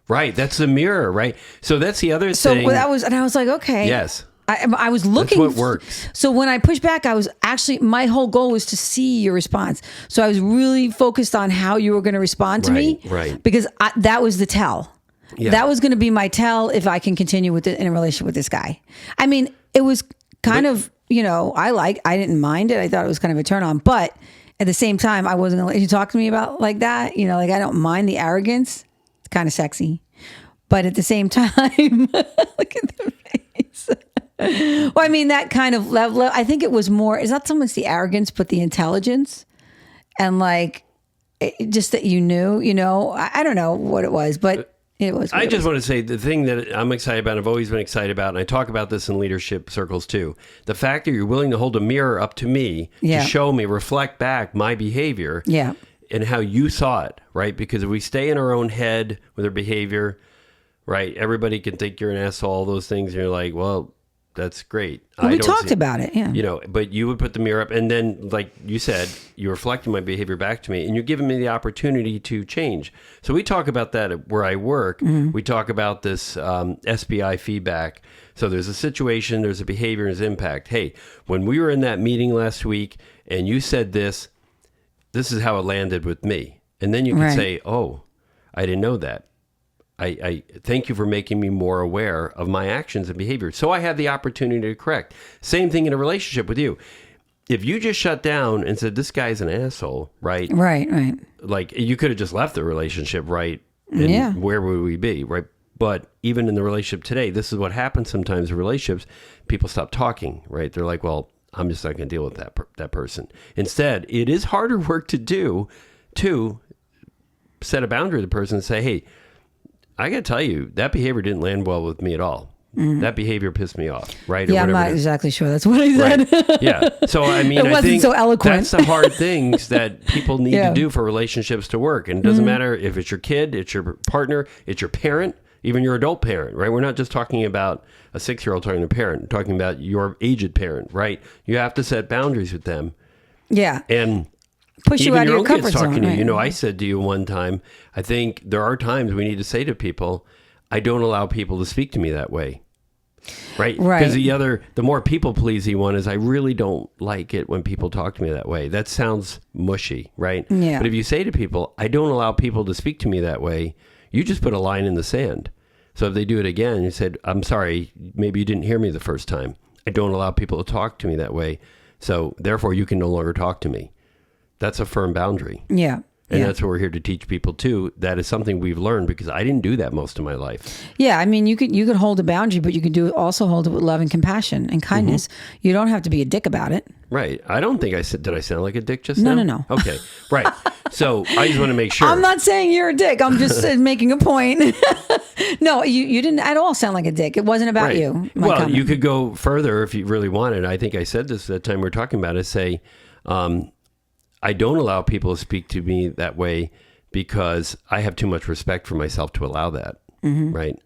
Right. That's the mirror, right? So that's the other thing. So that was, and I was like, okay. Yes. I was looking. That's what works. So when I pushed back, I was actually, my whole goal was to see your response. So I was really focused on how you were going to respond to me. Right. Because that was the tell. Yeah. That was going to be my tell if I can continue in a relationship with this guy. I mean, it was kind of I didn't mind it. I thought it was kind of a turn on, but at the same time, I wasn't going to let you talk to me about like that. Like I don't mind the arrogance. It's kind of sexy. But at the same time, look at the face. Well, I mean, that kind of level, I think it was more, it's not so much the arrogance, but the intelligence. And like, just that you knew, I don't know what it was, but it was. I just want to say the thing that I'm excited about, I've always been excited about, and I talk about this in leadership circles too. The fact that you're willing to hold a mirror up to me to show me, reflect back my behavior and how you saw it, right? Because if we stay in our own head with our behavior, right, everybody can think you're an asshole, all those things, and you're like, well, that's great. Well, we talked about it, but you would put the mirror up, and then, like you said, you're reflecting my behavior back to me, and you're giving me the opportunity to change. So we talk about that at where I work. Mm-hmm. We talk about this SBI feedback. So there's a situation, there's a behavior, there's impact. Hey, when we were in that meeting last week, and you said this is how it landed with me. And then you can say, oh, I didn't know that. I thank you for making me more aware of my actions and behavior. So I have the opportunity to correct. Same thing in a relationship with you. If you just shut down and said, this guy's an asshole, right? Right. Like you could have just left the relationship, right? And where would we be, right? But even in the relationship today, this is what happens sometimes in relationships. People stop talking, right? They're like, well, I'm just not going to deal with that person. Instead, it is harder work to do to set a boundary with the person and say, hey, I got to tell you, that behavior didn't land well with me at all. Mm-hmm. That behavior pissed me off, right? Yeah, I'm not exactly sure that's what I said. Right. Yeah. So, I mean, I think so eloquent. That's the hard things that people need to do for relationships to work. And it doesn't matter if it's your kid, it's your partner, it's your parent, even your adult parent, right? We're not just talking about a 6-year-old talking to a parent, we're talking about your aged parent, right? You have to set boundaries with them. Yeah. And push you out of your comfort zone. Talking to you. I said to you one time, I think there are times we need to say to people, I don't allow people to speak to me that way. Right? Because the more people-pleasing one is, I really don't like it when people talk to me that way. That sounds mushy, right? Yeah. But if you say to people, I don't allow people to speak to me that way, you just put a line in the sand. So if they do it again, you said, I'm sorry, maybe you didn't hear me the first time. I don't allow people to talk to me that way. So therefore, you can no longer talk to me. That's a firm boundary. Yeah. And that's what we're here to teach people too. That is something we've learned because I didn't do that most of my life. Yeah, I mean, you could hold a boundary, but you could also hold it with love and compassion and kindness. Mm-hmm. You don't have to be a dick about it. Right. I don't think did I sound like a dick just now? No. Okay. Right. So I just want to make sure. I'm not saying you're a dick. I'm just making a point. No, you didn't at all sound like a dick. It wasn't about you. Well, comment. You could go further if you really wanted. I think I said this that time we were talking about it. Say, I don't allow people to speak to me that way because I have too much respect for myself to allow that. Mm-hmm. Right.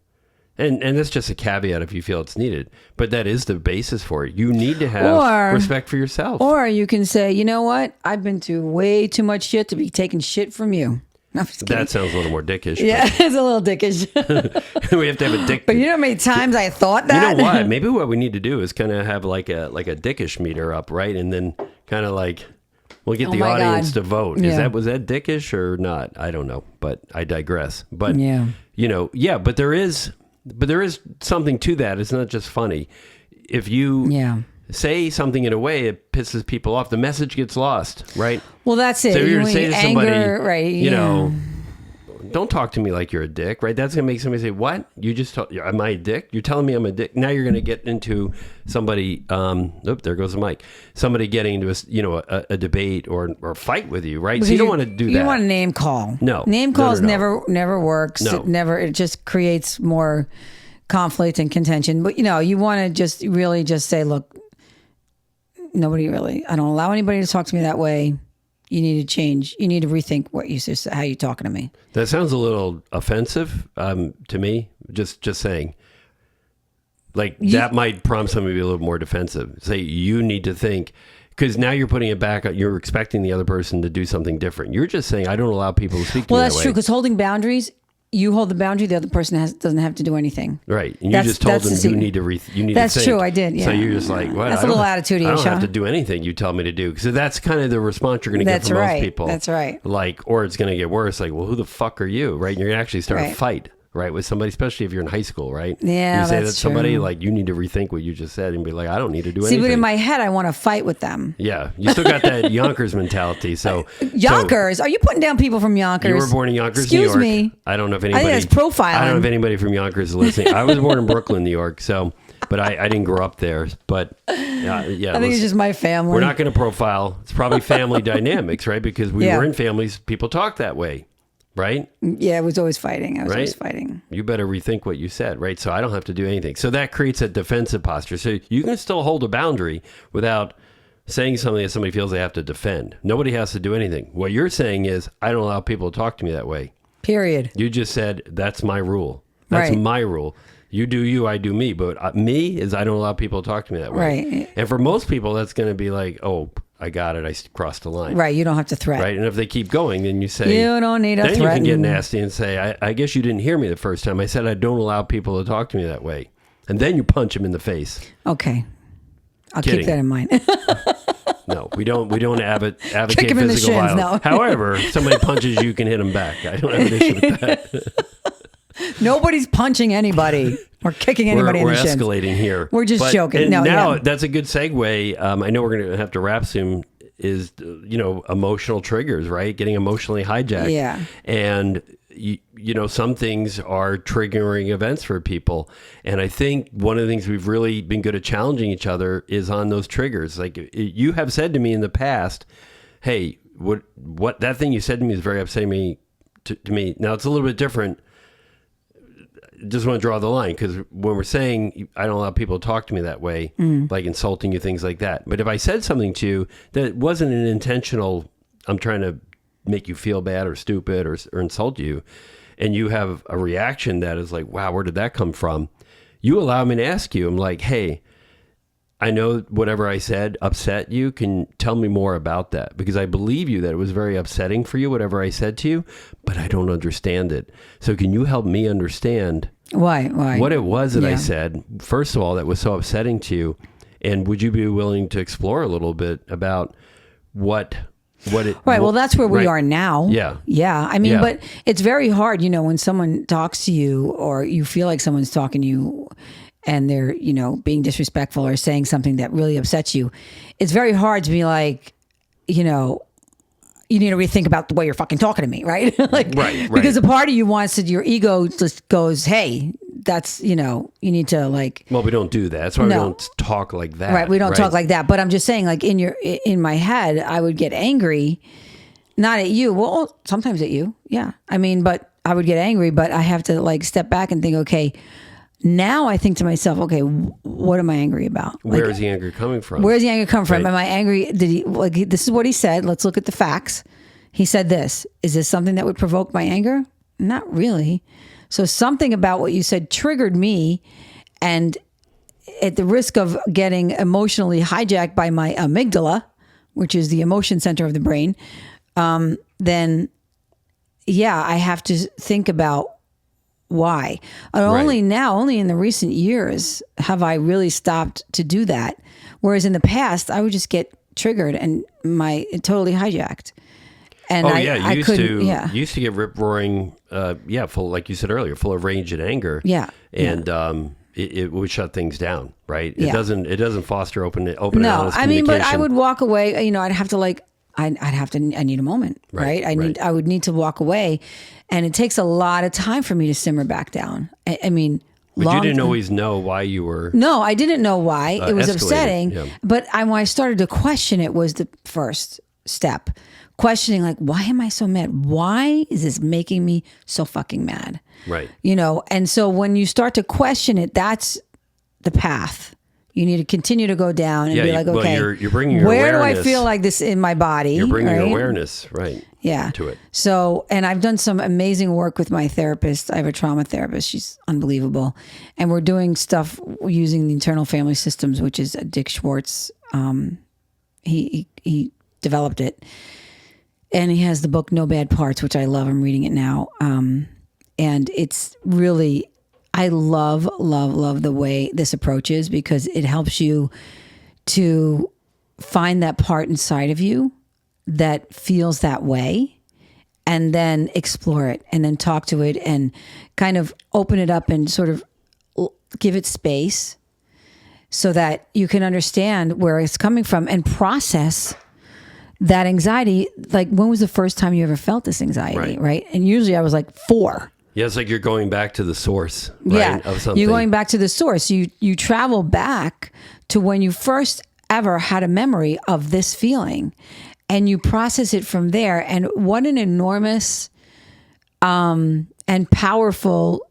And that's just a caveat if you feel it's needed. But that is the basis for it. You need to have respect for yourself. Or you can say, you know what? I've been through way too much shit to be taking shit from you. No, that sounds a little more dickish. Yeah, it's a little dickish. We have to have a dick. But you know how many times I thought that? You know what? Maybe what we need to do is kind of have like a dickish meter up, right? And then kind of like... We'll get the audience to vote. Yeah. Was that dickish or not? I don't know, but I digress. But but there is something to that. It's not just funny. If you say something in a way it pisses people off, the message gets lost, right? Well, that's it. So you're going to say to somebody, right? Don't talk to me like you're a dick, right? That's going to make somebody say, what? Am I a dick? You're telling me I'm a dick? Now you're going to get into somebody, there goes the mic. Somebody getting into a debate or a fight with you, right? Because so you don't want to do that. You don't want to name call. No. Name calls never works. No. It just creates more conflict and contention. But, you want to just really just say, look, I don't allow anybody to talk to me that way. You need to change. You need to rethink how you're talking to me. That sounds a little offensive to me. Just saying, that might prompt somebody to be a little more defensive. Say you need to think, because now you're putting it back. You're expecting the other person to do something different. You're just saying I don't allow people to speak to me that way. Well, that's true. Because holding boundaries, you hold the boundary. The other person doesn't have to do anything. Right. And you just told them you need to think. That's true. I did. Yeah. So you're just like, what? That's a little attitude. I don't have to do anything you tell me to do. So that's kind of the response you're going to get from most people. That's right. Or it's going to get worse. Like, well, who the fuck are you? Right. And you're going to actually start a fight. right, with somebody, especially if you're in high school, right? Yeah, you say that's that somebody, true. like, you need to rethink what you just said and be like, I don't need to do See, anything. but in my head, I want to fight with them. Yeah, you still got that Yonkers mentality. So Yonkers? Are you putting down people from Yonkers? You were born in Yonkers, Excuse New York. me. I don't know if I anybody. think that's profiling. I don't know if anybody from Yonkers is listening. I was born in Brooklyn, New York, but I didn't grow up there. But yeah, I think it's just my family. We're not going to profile. It's probably family dynamics, right? Because we were in families, people talk that way, right? Yeah, it was always fighting. I was always fighting. You better rethink what you said, right? So I don't have to do anything. So that creates a defensive posture. So you can still hold a boundary without saying something that somebody feels they have to defend. Nobody has to do anything. What you're saying is, I don't allow people to talk to me that way. Period. You just said, that's my rule. That's Right. my rule. You do you, I do me. But me is I don't allow people to talk to me that way. Right. And for most people, that's going to be like, oh, I got it. I crossed the line. Right. You don't have to threaten. Right. And if they keep going, then you say, you don't need to then threaten. you can get nasty and say, I guess you didn't hear me the first time. I said, I don't allow people to talk to me that way. And then you punch them in the face. Okay. I'll Kidding. keep that in mind. No, we don't advocate Kick 'em in the physical shins, violence. no. However, if somebody punches you, can hit them back. I don't have an issue with that. Nobody's punching anybody or kicking anybody in We're the shins. escalating here. We're just joking. And No, now yeah. that's a good segue. I know we're going to have to wrap soon. Is emotional triggers, right? Getting emotionally hijacked. Yeah. And some things are triggering events for people. And I think one of the things we've really been good at challenging each other is on those triggers. Like you have said to me in the past, hey, what that thing you said to me is very upsetting to me. Now it's a little bit different. Just want to draw the line, because when we're saying I don't allow people to talk to me that way, like insulting you, things like that. But if I said something to you that wasn't an intentional, I'm trying to make you feel bad or stupid or insult you, and you have a reaction that is like, wow, where did that come from? You allow me to ask you. I'm like, hey, I know whatever I said upset you. Can tell me more about that? Because I believe you that it was very upsetting for you, whatever I said to you, but I don't understand it. So can you help me understand Why? what it was that I Yeah. said, first of all, that was so upsetting to you? And would you be willing to explore a little bit about what it... Right. Well, that's where we right. are now. Yeah. Yeah. I mean, Yeah. but it's very hard, when someone talks to you or you feel like someone's talking to you and they're, being disrespectful or saying something that really upsets you. It's very hard to be like, you need to rethink about the way you're fucking talking to me, right? Right. Because a part of you wants to, your ego just goes, hey, that's, you need to like. Well, we don't do that. That's why we No. don't talk like that. Right. We don't talk like that. But I'm just saying, like in my head, I would get angry, not at you. Well, sometimes at you. Yeah. I mean, but I would get angry, but I have to like step back and think, okay, now I think to myself, okay, what am I angry about? Where is the anger coming from? Where's the anger come from? Right. Am I angry? This is what he said. Let's look at the facts. He said this. Is this something that would provoke my anger? Not really. So something about what you said triggered me, and at the risk of getting emotionally hijacked by my amygdala, which is the emotion center of the brain, then yeah, I have to think about why. And only in the recent years have I really stopped to do that. Whereas in the past, I would just get triggered and totally hijacked. And I used to get rip roaring, full, like you said earlier, full of rage and anger. Yeah. And it would shut things down, right? It Yeah. doesn't foster open and honest No, I mean, but I communication. would walk away. I'd have to I need a moment, right? I would need to walk away, and it takes a lot of time for me to simmer back down. I mean, but you didn't always know why you were. No, I didn't know why. It was escalated, upsetting. yeah. But when I started to question it was the first step. Questioning, like, why am I so mad? Why is this making me so fucking mad? Right. And so when you start to question it, that's the path. You need to continue to go down and be like, okay, you're bringing your where awareness. do I feel like this in my body? You're bringing your right? awareness, right? Yeah. To it. So, and I've done some amazing work with my therapist. I have a trauma therapist. She's unbelievable. And we're doing stuff using the internal family systems, which is Dick Schwartz. He developed it. And he has the book No Bad Parts, which I love. I'm reading it now. And it's really, I love the way this approach is, because it helps you to find that part inside of you that feels that way and then explore it and then talk to it and kind of open it up and sort of give it space so that you can understand where it's coming from and process that anxiety. Like, when was the first time you ever felt this anxiety? Right. And usually I was like 4. Yeah, it's like you're going back to the source, right? Yeah, Of something. you're going back to the source. You travel back to when you first ever had a memory of this feeling, and you process it from there. And what an enormous and powerful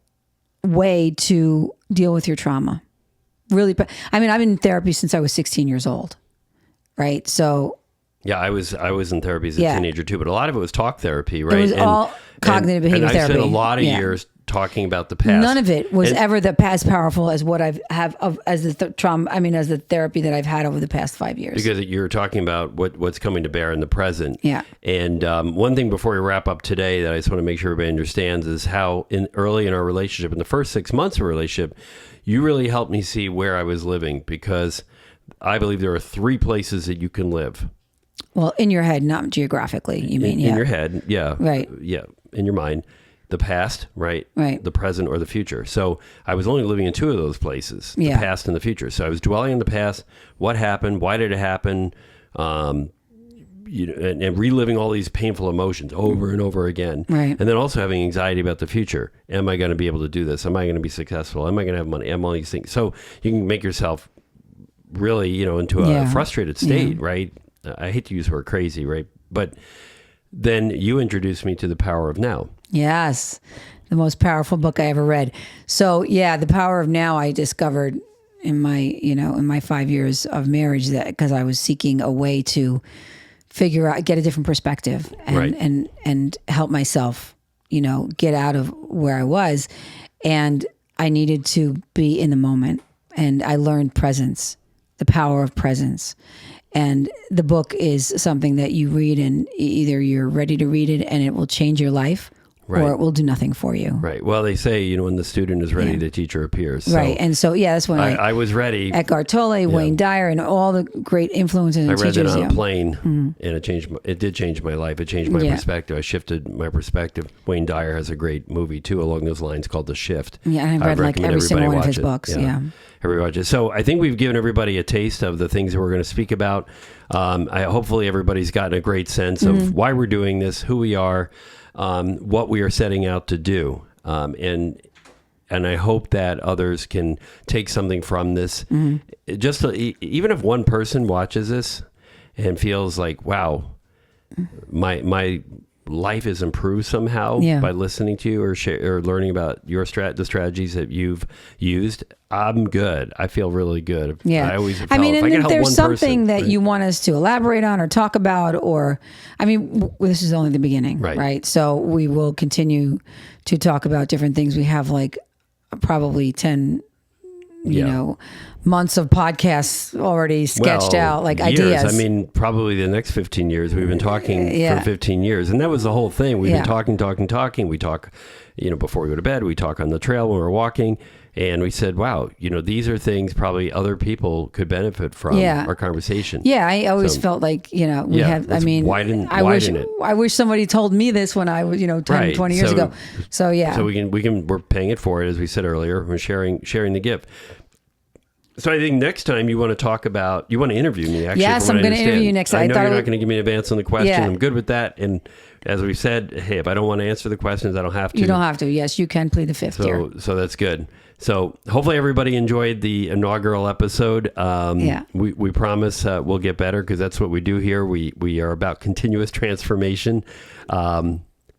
way to deal with your trauma. Really, I mean, I've been in therapy since I was 16 years old, right? So. Yeah, I was in therapy as a teenager too, but a lot of it was talk therapy, right? It was all cognitive behavior therapy. And I spent a lot of years talking about the past. None of it was ever as powerful as what I've as the trauma. I mean, as the therapy that I've had over the past 5 years. Because you're talking about what's coming to bear in the present. Yeah. And one thing before we wrap up today that I just want to make sure everybody understands is how early in our relationship, in the first 6 months of our relationship, you really helped me see where I was living, because I believe there are 3 places that you can live. Well, in your head, not geographically, you mean? In your head, yeah. Right. Yeah, in your mind. The past, right? Right. The present or the future. So I was only living in 2 of those places, the past and the future. So I was dwelling in the past. What happened? Why did it happen? And reliving all these painful emotions over and over again. Right. And then also having anxiety about the future. Am I going to be able to do this? Am I going to be successful? Am I going to have money? Am all these things? So you can make yourself really, into a frustrated state, right? I hate to use the word crazy, right? But then you introduced me to The Power of Now. Yes. The most powerful book I ever read. So yeah, The Power of Now I discovered in my 5 years of marriage, that because I was seeking a way to figure out, get a different perspective and help myself, get out of where I was. And I needed to be in the moment. And I learned presence, the power of presence. And the book is something that you read, and either you're ready to read it and it will change your life, or it will do nothing for you. Right. Well, they say, when the student is ready, the teacher appears. So right. And so, that's when I was ready. Eckhart Tolle, Wayne Dyer, and all the great influences and teachers. I read that on a plane, and it did change my life. It changed my perspective. I shifted my perspective. Wayne Dyer has a great movie, too, along those lines called The Shift. Yeah, and I've read every single one of his books. Yeah. Everybody watch it. So I think we've given everybody a taste of the things that we're going to speak about. Hopefully everybody's gotten a great sense of why we're doing this, who we are, what we are setting out to do. And I hope that others can take something from this. Just even if one person watches this and feels like, wow, my life is improved somehow by listening to you or learning about the strategies that you've used, I'm good. I feel really good. Yeah. I always and if there's something that you want us to elaborate on or talk about, this is only the beginning, right? So we will continue to talk about different things. We have probably 10 months of podcasts already sketched out, years. ideas. Probably the next 15 years. We've been talking for 15 years. And that was the whole thing. We've been talking. We talk, before we go to bed, we talk on the trail when we're walking. And we said, wow, these are things probably other people could benefit from our conversation. Yeah, I always felt like, we have, widen it. I wish somebody told me this when I was, 10, 20 years ago. So, yeah. So we're paying it forward, as we said earlier. We're sharing the gift. So I think next time you want to interview me, actually. Yes, I'm going to interview you next time. I know you're not going to give me an advance on the question. Yeah. I'm good with that. And as we said, hey, if I don't want to answer the questions, I don't have to. You don't have to. Yes, you can plead the fifth here. So that's good. So hopefully everybody enjoyed the inaugural episode. We promise we'll get better, because that's what we do here. We are about continuous transformation.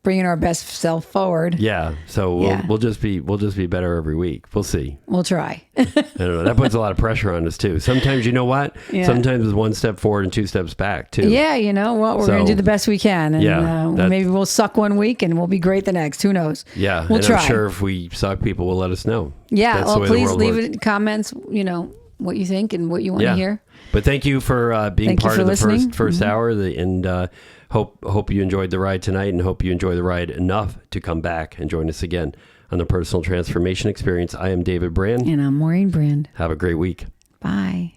Bringing our best self forward. Yeah. So we'll just be better every week. We'll see. We'll try. I don't know. That puts a lot of pressure on us too. Sometimes, you know what? Yeah. Sometimes it's one step forward and 2 steps back too. Yeah. You know what? We're going to do the best we can. And maybe we'll suck one week and we'll be great the next. Who knows? Yeah. We'll try. I'm sure if we suck, people will let us know. Yeah. Well, please leave it in comments, what you think and what you want to hear. But thank you for being part of the first hour. And hope you enjoyed the ride tonight, and hope you enjoy the ride enough to come back and join us again on the Personal Transformation Experience. I am David Brand. And I'm Maureen Brand. Have a great week. Bye.